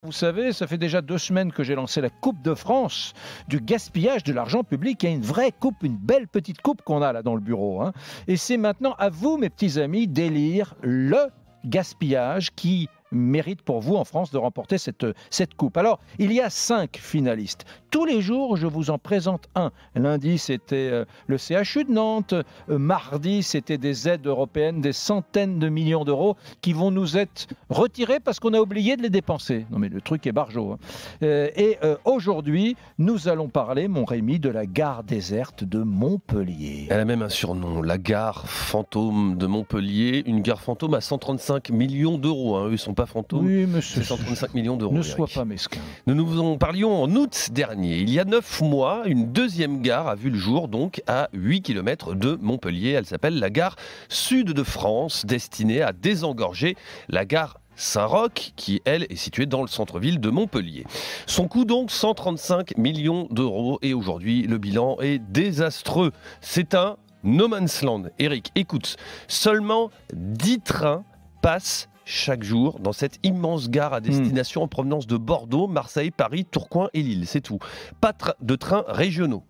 Vous savez, ça fait déjà 2 semaines que j'ai lancé la Coupe de France du gaspillage de l'argent public. Il y a une vraie coupe, une belle petite coupe qu'on a là dans le bureau. Et c'est maintenant à vous, mes petits amis, d'élire le gaspillage qui mérite pour vous en France de remporter cette coupe. Alors, il y a 5 finalistes. Tous les jours, je vous en présente un. Lundi, c'était le CHU de Nantes. Mardi, c'était des aides européennes, des centaines de millions d'euros qui vont nous être retirés parce qu'on a oublié de les dépenser. Non mais le truc est barjot. Aujourd'hui, nous allons parler, mon Rémi, de la gare déserte de Montpellier. Elle a même un surnom, la gare fantôme de Montpellier. Une gare fantôme à 135 millions d'euros. Eux, ils ne sont pas fantômes. Oui, c'est 135 millions d'euros. Ne sois pas mesquin. Nous vous en parlions en août dernier. Il y a 9 mois, une deuxième gare a vu le jour, donc à 8 km de Montpellier. Elle s'appelle la gare Sud de France, destinée à désengorger la gare Saint-Roch, qui, elle, est située dans le centre-ville de Montpellier. Son coût, donc, 135 millions d'euros. Et aujourd'hui, le bilan est désastreux. C'est un no man's land. Eric, écoute, seulement 10 trains passent chaque jour dans cette immense gare à destination en provenance de Bordeaux, Marseille, Paris, Tourcoing et Lille. C'est tout. Pas de trains régionaux.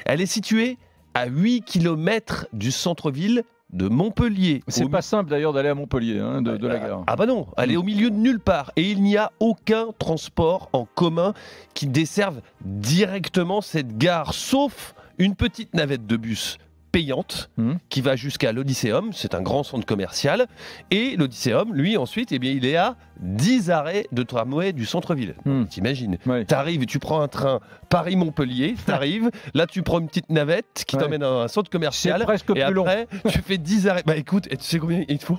Elle est située à 8 km du centre-ville de Montpellier. C'est pas simple d'ailleurs d'aller à Montpellier, de la gare. Ah bah non, elle est au milieu de nulle part. Et il n'y a aucun transport en commun qui desserve directement cette gare, sauf une petite navette de bus payante qui va jusqu'à l'Odysseum, c'est un grand centre commercial, et l'Odysseum, lui, ensuite, il est à 10 arrêts de tramway du centre-ville. T'imagines, t'arrives, tu prends un train Paris-Montpellier, t'arrives, là tu prends une petite navette qui t'emmène à un centre commercial, presque et après tu fais 10 arrêts. Bah écoute, tu sais combien il te faut?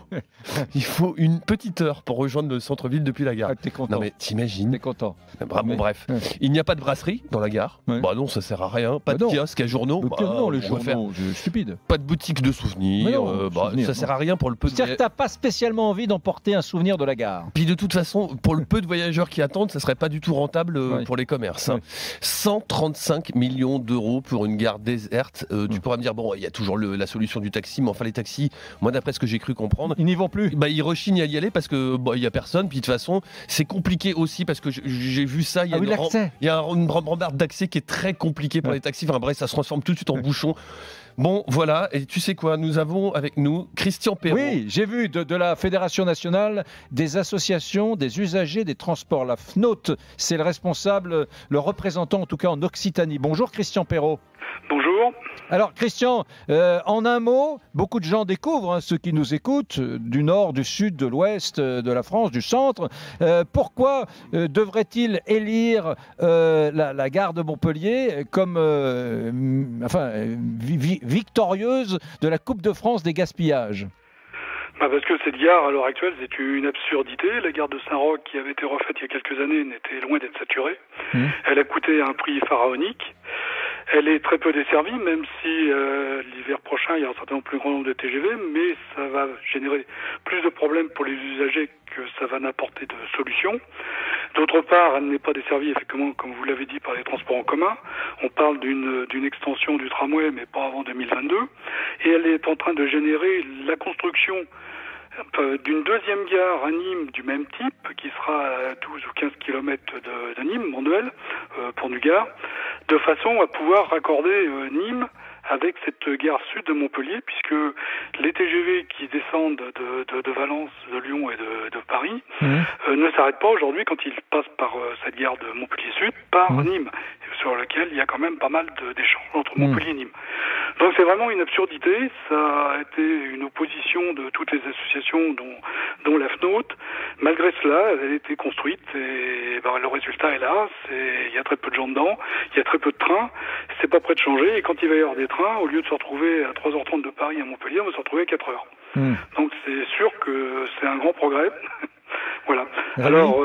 Il faut une petite heure pour rejoindre le centre-ville depuis la gare. T'es content. Non mais t'imagines. T'es content. Bref, il n'y a pas de brasserie dans la gare. Bah non, ça sert à rien. Pas de kiosque à journaux. Non, les journaux, stupide. Pas de boutique de souvenirs. Ça sert à rien pour le peu de... C'est-à-dire que t'as pas spécialement envie d'emporter un souvenir de la gare. Puis de toute façon, pour le peu de voyageurs qui attendent, ça serait pas du tout rentable pour les commerces. 135 millions d'euros pour une gare déserte. Tu pourras me dire, bon, il y a toujours la solution du taxi, mais enfin les taxis, moi d'après ce que j'ai cru comprendre, ils n'y vont plus. Ils rechignent à y aller parce que il y a personne. Puis de toute façon, c'est compliqué aussi parce que j'ai vu ça. Il y a une rambarde d'accès qui est très compliquée pour les taxis. Enfin bref, ça se transforme tout de suite en bouchon. Bon, voilà, et tu sais quoi, nous avons avec nous Christian Perrault. Oui, j'ai vu de la Fédération nationale des associations des usagers des transports, la FNOT. C'est le responsable, le représentant en tout cas en Occitanie. Bonjour Christian Perrault. Bonjour. Alors Christian, en un mot, beaucoup de gens découvrent, ceux qui nous écoutent, du nord, du sud, de l'ouest, de la France, du centre. Pourquoi devrait-il élire la gare de Montpellier comme victorieuse de la Coupe de France des gaspillages ? Parce que cette gare, à l'heure actuelle, c'est une absurdité. La gare de Saint-Roch, qui avait été refaite il y a quelques années, n'était loin d'être saturée. Elle a coûté un prix pharaonique. Elle est très peu desservie, même si l'hiver prochain, il y a un certain plus grand nombre de TGV, mais ça va générer plus de problèmes pour les usagers que ça va n'apporter de solutions. D'autre part, elle n'est pas desservie, effectivement, comme vous l'avez dit, par les transports en commun. On parle d'une extension du tramway, mais pas avant 2022. Et elle est en train de générer la construction d'une deuxième gare à Nîmes du même type, qui sera à 12 ou 15 km de Nîmes, Monduel, pour du Gard, de façon à pouvoir raccorder Nîmes avec cette gare sud de Montpellier, puisque les TGV qui descendent de Valence, de Lyon et de Paris ne s'arrêtent pas aujourd'hui quand ils passent par cette gare de Montpellier-Sud, par Nîmes, sur laquelle il y a quand même pas mal d'échanges entre Montpellier et Nîmes. Donc c'est vraiment une absurdité. Ça a été une opposition de toutes les associations, dont la FNOT. Malgré cela, elle a été construite et le résultat est là. Il y a très peu de gens dedans, il y a très peu de trains. C'est pas prêt de changer. Et quand il va y avoir des trains, au lieu de se retrouver à 3h30 de Paris à Montpellier, on va se retrouver à 4h. Donc c'est sûr que c'est un grand progrès. Voilà. Alors...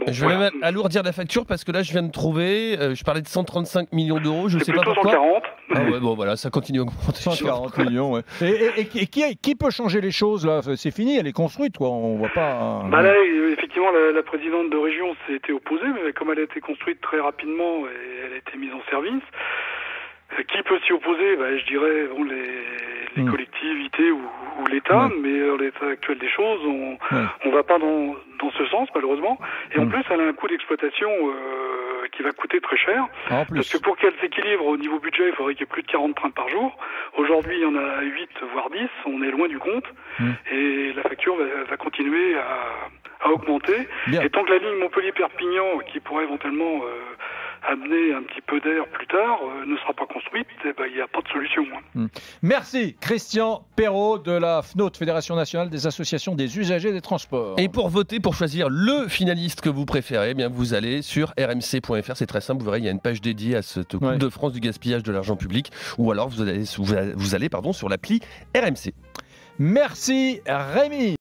je vais même alourdir la facture parce que là je viens de trouver, je parlais de 135 millions d'euros, je ne sais pas pourquoi. 140. Ah ouais, bon voilà, ça continue à augmenter. 140 millions, ouais. Et qui peut changer les choses là? C'est fini, elle est construite, quoi. On voit pas. Là, effectivement, la présidente de région s'était opposée, mais comme elle a été construite très rapidement et elle a été mise en service, Qui peut s'y opposer? Je dirais les collectivités ou l'État, mais dans l'état actuel des choses, on va pas dans ce sens, malheureusement. Et en plus, elle a un coût d'exploitation qui va coûter très cher. Parce que pour qu'elle s'équilibre au niveau budget, il faudrait qu'il y ait plus de 40 trains par jour. Aujourd'hui, il y en a 8, voire 10. On est loin du compte. Et la facture va continuer à augmenter. Bien. Et tant que la ligne Montpellier-Perpignan, qui pourrait éventuellement amener un petit peu d'air plus tard, ne sera pas construite, il n'y a pas de solution. Merci Christian Perrault de la FNOT, Fédération Nationale des Associations des Usagers des Transports. Et pour voter, pour choisir le finaliste que vous préférez, vous allez sur rmc.fr, c'est très simple, vous verrez, il y a une page dédiée à cette Coupe de France du gaspillage de l'argent public, ou alors vous allez sur l'appli RMC. Merci Rémi.